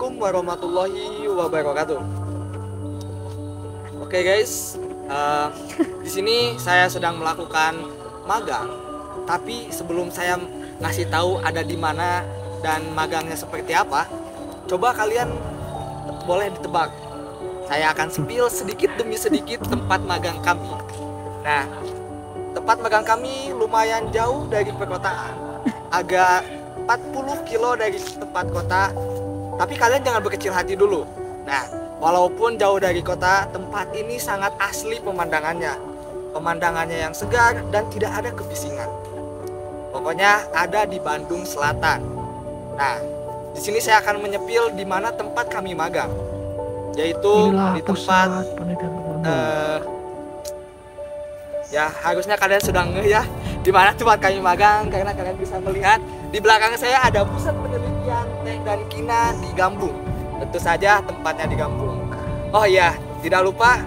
Assalamualaikum warahmatullahi wabarakatuh. Oke guys, di sini saya sedang melakukan magang. Tapi sebelum saya ngasih tahu ada di mana dan magangnya seperti apa, coba kalian boleh ditebak. Saya akan spill sedikit demi sedikit tempat magang kami. Nah, tempat magang kami lumayan jauh dari perkotaan, agak 40 kilo dari tempat kota. Tapi kalian jangan berkecil hati dulu. Nah, walaupun jauh dari kota, tempat ini sangat asli pemandangannya. Pemandangannya yang segar dan tidak ada kebisingan. Pokoknya ada di Bandung Selatan. Nah, di sini saya akan menyepil di mana tempat kami magang, yaitu di tempat ya harusnya kalian sudah ngeh ya di mana tempat kami magang, karena kalian bisa melihat di belakang saya ada pusat penelitian teh dan kina di Gambung. Tentu saja tempatnya di Gambung. Oh iya, tidak lupa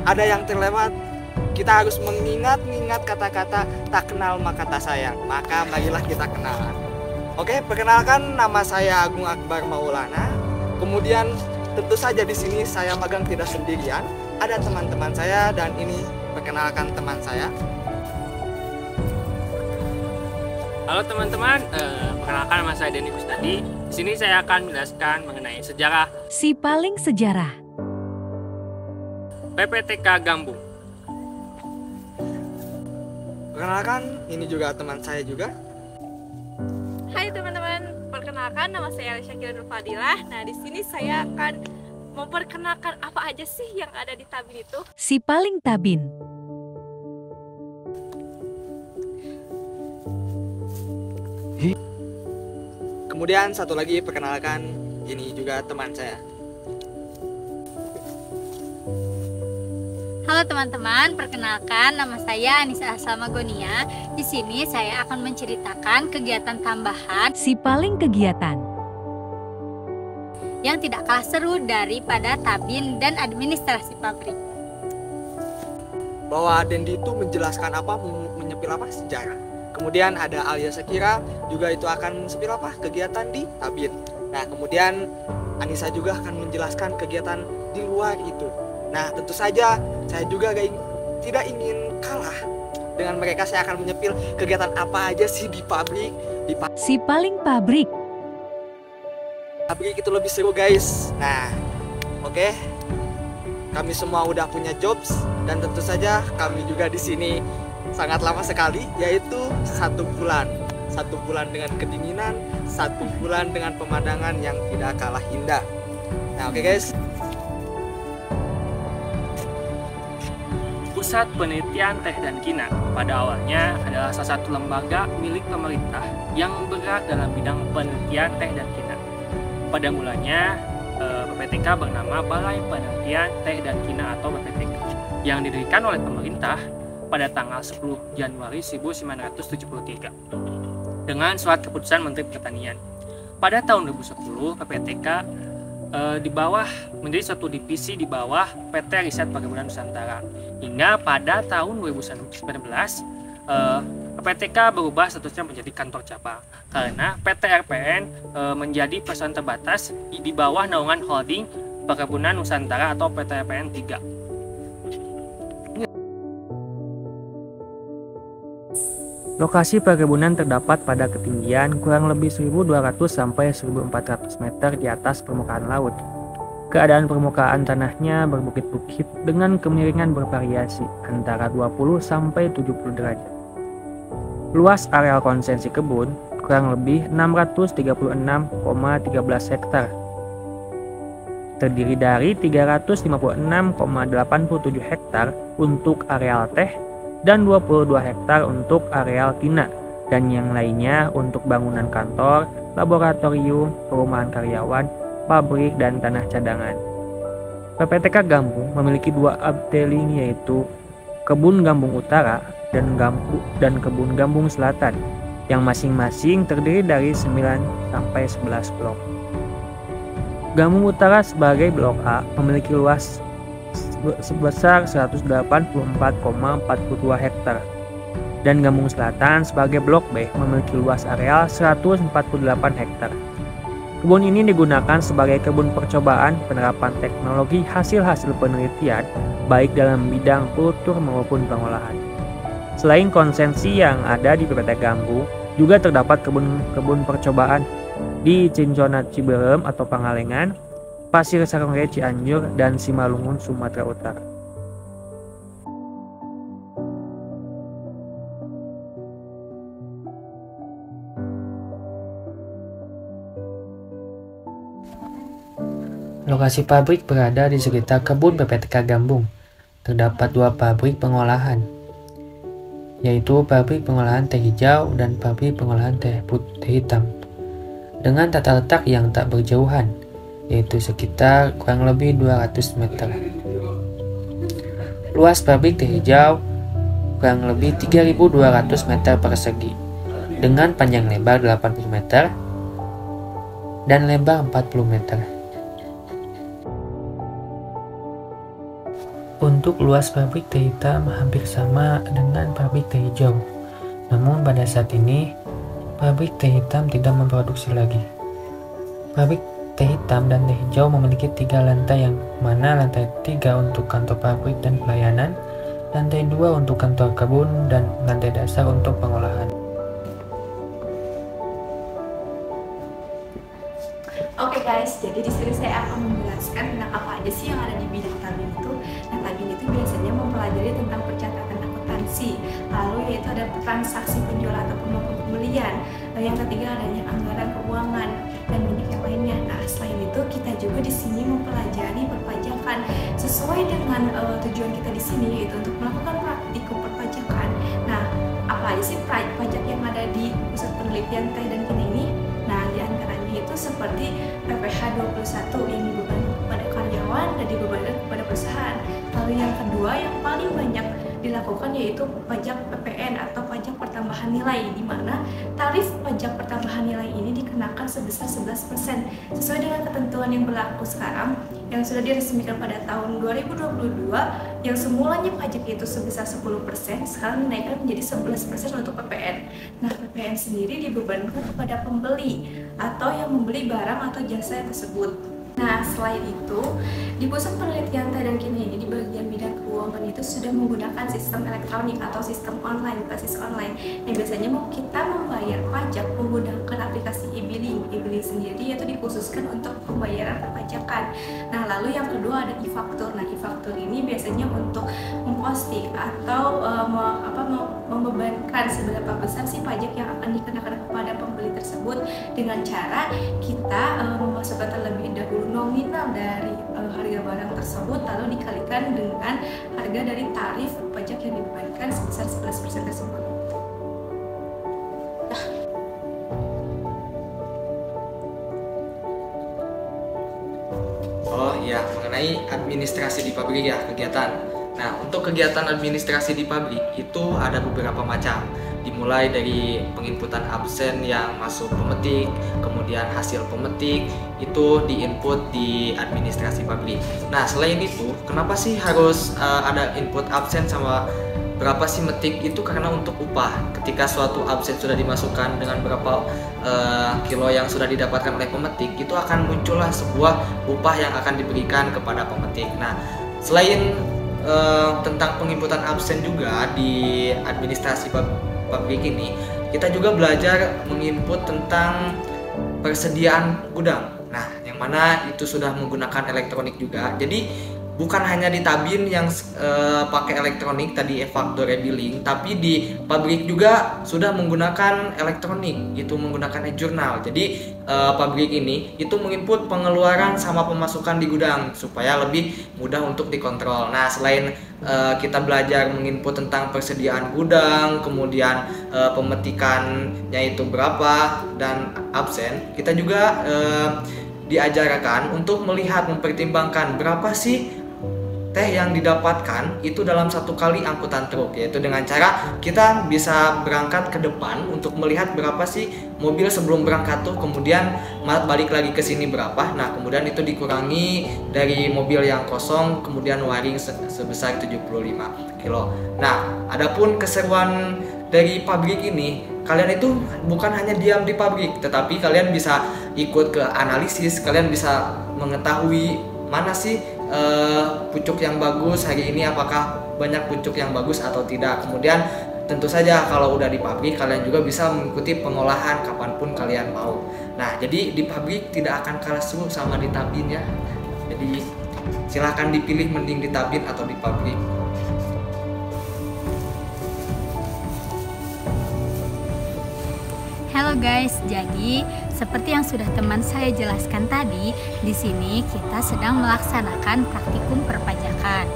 ada yang terlewat. Kita harus mengingat-ingat kata-kata tak kenal maka tak sayang. Maka marilah kita kenalan. Oke, perkenalkan, nama saya Agung Akbar Maulana. Kemudian tentu saja di sini saya magang tidak sendirian. Ada teman-teman saya dan ini perkenalkan teman saya. Halo teman-teman, perkenalkan nama saya Denny Kustadi. Di sini saya akan menjelaskan mengenai sejarah Sipaling Sejarah PPTK Gambung. Perkenalkan, ini juga teman saya juga. Hai teman-teman, perkenalkan nama saya Alicia Nur Fadilah. Nah, di sini saya akan memperkenalkan apa aja sih yang ada di Tabin itu. Sipaling Tabin. Kemudian satu lagi perkenalkan, ini juga teman saya. Halo teman-teman, perkenalkan nama saya Anissa Salmagonia. Di sini saya akan menceritakan kegiatan tambahan Sipaling Kegiatan yang tidak kalah seru daripada Tabin dan administrasi pabrik. Bahwa Dendi itu menjelaskan apa, menyepil apa, sejarah. Kemudian ada Alia Sekira, juga itu akan menyepil apa, kegiatan di Tabin. Nah, kemudian Anissa juga akan menjelaskan kegiatan di luar itu. Nah, tentu saja saya juga tidak ingin kalah dengan mereka. Saya akan menyepil kegiatan apa aja sih di pabrik. Sipaling Pabrik. Pabrik itu lebih seru guys. Nah, oke. Kami semua udah punya jobs dan tentu saja kami juga di sini sangat lama sekali, yaitu 1 bulan. 1 bulan dengan kedinginan, 1 bulan dengan pemandangan yang tidak kalah indah. Nah, oke guys. Pusat Penelitian Teh dan Kina pada awalnya adalah salah satu lembaga milik pemerintah yang bergerak dalam bidang penelitian teh dan kina. Pada mulanya, PPTK bernama Balai Penelitian Teh dan Kina atau PPTK, yang didirikan oleh pemerintah pada tanggal 10 Januari 1973 dengan surat keputusan Menteri Pertanian. Pada tahun 2010, PPTK di bawah menjadi suatu divisi di bawah PT Riset Perkebunan Nusantara. Hingga pada tahun 2019, PPTK berubah statusnya menjadi kantor cabang karena PT RPN menjadi perusahaan terbatas di bawah naungan Holding Perkebunan Nusantara atau PT RPN 3. Lokasi perkebunan terdapat pada ketinggian kurang lebih 1.200 sampai 1.400 meter di atas permukaan laut. Keadaan permukaan tanahnya berbukit-bukit dengan kemiringan bervariasi antara 20 sampai 70 derajat. Luas areal konsesi kebun kurang lebih 636,13 hektar. Terdiri dari 356,87 hektar untuk areal teh dan 22 hektar untuk areal kina, dan yang lainnya untuk bangunan kantor, laboratorium, perumahan karyawan, pabrik, dan tanah cadangan. PPTK Gambung memiliki 2 updeling, yaitu Kebun Gambung Utara dan Kebun Gambung Selatan, yang masing-masing terdiri dari 9 sampai 11 blok. Gambung Utara sebagai blok A memiliki luas sebesar 184,42 hektar, dan Gambung Selatan sebagai blok B memiliki luas areal 148 hektar. Kebun ini digunakan sebagai kebun percobaan penerapan teknologi hasil-hasil penelitian baik dalam bidang kultur maupun pengolahan. Selain konsensi yang ada di PT Gambung, juga terdapat kebun-kebun percobaan di Cinconat Ciberem atau Pangalengan, Pasir Sarongge Cianjur, dan Simalungun Sumatera Utara. Lokasi pabrik berada di sekitar kebun PPTK Gambung. Terdapat 2 pabrik pengolahan, yaitu pabrik pengolahan teh hijau dan pabrik pengolahan teh hitam, dengan tata letak yang tak berjauhan, yaitu sekitar kurang lebih 200 meter. Luas pabrik teh hijau kurang lebih 3.200 meter persegi, dengan panjang lebar 80 meter dan lebar 40 meter. Untuk luas pabrik teh hitam hampir sama dengan pabrik teh hijau. Namun pada saat ini, pabrik teh hitam tidak memproduksi lagi. Pabrik teh hitam dan teh hijau memiliki 3 lantai, yang mana lantai 3 untuk kantor pabrik dan pelayanan, lantai 2 untuk kantor kebun, dan lantai dasar untuk pengolahan. Oke guys, jadi di sini saya akan menjelaskan tentang apa aja sih yang ada di bidang tabin itu. Nah, tabin itu biasanya mempelajari tentang pencatatan akuntansi, lalu yaitu ada transaksi penjualan ataupun maupun pembelian. Yang ketiga adanya anggaran keuangan dan banyak yang lainnya. Nah, selain itu kita juga di sini mempelajari perpajakan sesuai dengan tujuan kita di sini, yaitu untuk melakukan praktikum perpajakan. Nah, apa aja sih pajak yang ada di pusat penelitian teh dan kini ini? Nah, diantaranya itu seperti PPh 21 yang dibebankan kepada karyawan dan dibebankan kepada perusahaan. Lalu yang kedua yang paling banyak dilakukan yaitu pajak PPN atau pajak pertambahan nilai, di mana tarif pajak pertambahan nilai ini dikenakan sebesar 11% sesuai dengan ketentuan yang berlaku sekarang yang sudah diresmikan pada tahun 2022, yang semulanya pajak itu sebesar 10%, sekarang dinaikkan menjadi 11% untuk PPN. Nah, PPN sendiri dibebankan kepada pembeli atau yang membeli barang atau jasa tersebut. Nah, selain itu, di pusat penelitian teh dan kini ini di bagian bidang keuangan itu sudah menggunakan sistem elektronik atau sistem online, basis online. Yang biasanya kita membayar pajak menggunakan aplikasi e-billing. E-billing sendiri yaitu dikhususkan untuk pembayaran perpajakan. Nah, lalu yang kedua ada e-faktur. Nah, e-faktur ini biasanya untuk memposting atau membebankan seberapa besar sih pajak yang akan dikenakan kepada pembeli tersebut dengan cara kita memasukkan terlebih dahulu nominal dari harga barang tersebut lalu dikalikan dengan harga dari tarif pajak yang dibebankan sebesar 11% tersebut. Oh iya, mengenai administrasi di pabrik ya, kegiatan. Nah, untuk kegiatan administrasi di pabrik itu ada beberapa macam. Dimulai dari penginputan absen yang masuk pemetik, kemudian hasil pemetik itu diinput di administrasi pabrik. Nah, selain itu, kenapa sih harus ada input absen sama berapa sih metik? Itu karena untuk upah. Ketika suatu absen sudah dimasukkan dengan berapa kilo yang sudah didapatkan oleh pemetik, itu akan muncullah sebuah upah yang akan diberikan kepada pemetik. Nah, selain tentang penginputan absen juga di administrasi pabrik ini, kita juga belajar menginput tentang persediaan gudang. Nah, yang mana itu sudah menggunakan elektronik juga. Jadi bukan hanya di tabin yang pakai elektronik tadi e-faktur, e-billing, tapi di pabrik juga sudah menggunakan elektronik, itu menggunakan e-jurnal. Jadi pabrik ini itu menginput pengeluaran sama pemasukan di gudang supaya lebih mudah untuk dikontrol. Nah, selain kita belajar menginput tentang persediaan gudang, kemudian pemetikannya itu berapa dan absen, kita juga diajarkan untuk melihat, mempertimbangkan berapa sih teh yang didapatkan itu dalam satu kali angkutan truk, yaitu dengan cara kita bisa berangkat ke depan untuk melihat berapa sih mobil sebelum berangkat tuh, kemudian balik lagi ke sini berapa. Nah, kemudian itu dikurangi dari mobil yang kosong, kemudian waring sebesar 75 kilo. Nah, adapun keseruan dari pabrik ini, kalian itu bukan hanya diam di pabrik, tetapi kalian bisa ikut ke analisis, kalian bisa mengetahui mana sih pucuk yang bagus hari ini, apakah banyak pucuk yang bagus atau tidak. Kemudian tentu saja kalau udah di pabrik, kalian juga bisa mengikuti pengolahan kapanpun kalian mau. Nah, jadi di pabrik tidak akan kalah seru sama di tabin ya. Jadi silahkan dipilih mending di tabin atau di pabrik. Halo guys, jadi seperti yang sudah teman saya jelaskan tadi, di sini kita sedang melaksanakan praktikum perpajakan.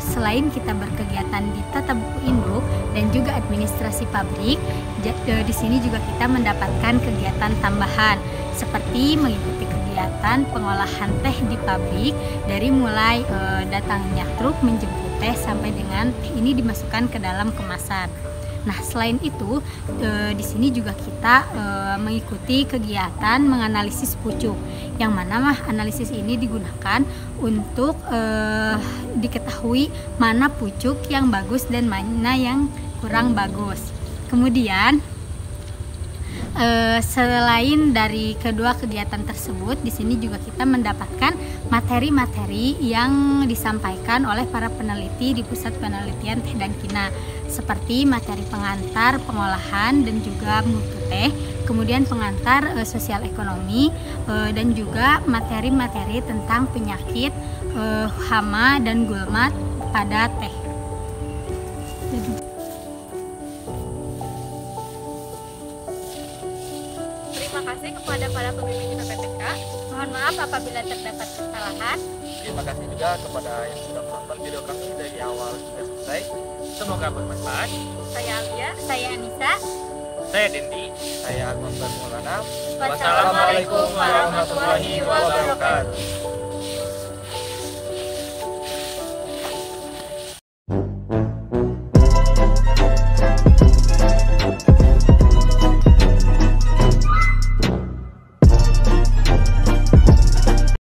Selain kita berkegiatan di tata buku induk dan juga administrasi pabrik, di sini juga kita mendapatkan kegiatan tambahan seperti mengikuti kegiatan pengolahan teh di pabrik, dari mulai datangnya truk menjemput teh sampai dengan teh ini dimasukkan ke dalam kemasan. Nah, selain itu di sini juga kita mengikuti kegiatan menganalisis pucuk, yang mana analisis ini digunakan untuk diketahui mana pucuk yang bagus dan mana yang kurang bagus. Kemudian selain dari kedua kegiatan tersebut, di sini juga kita mendapatkan materi-materi yang disampaikan oleh para peneliti di Pusat Penelitian Teh dan Kina, seperti materi pengantar pengolahan dan juga mutu teh, kemudian pengantar sosial ekonomi, dan juga materi-materi tentang penyakit hama dan gulma pada teh. Terima kasih kepada para pembimbing PPTK. Mohon maaf apabila terdapat kesalahan. Terima kasih juga kepada yang sudah menonton video kami dari awal hingga selesai. Semoga bermanfaat. Saya Alia. Saya Anissa. Saya Dendi. Saya Arman Maulana. Wassalamualaikum warahmatullahi wabarakatuh.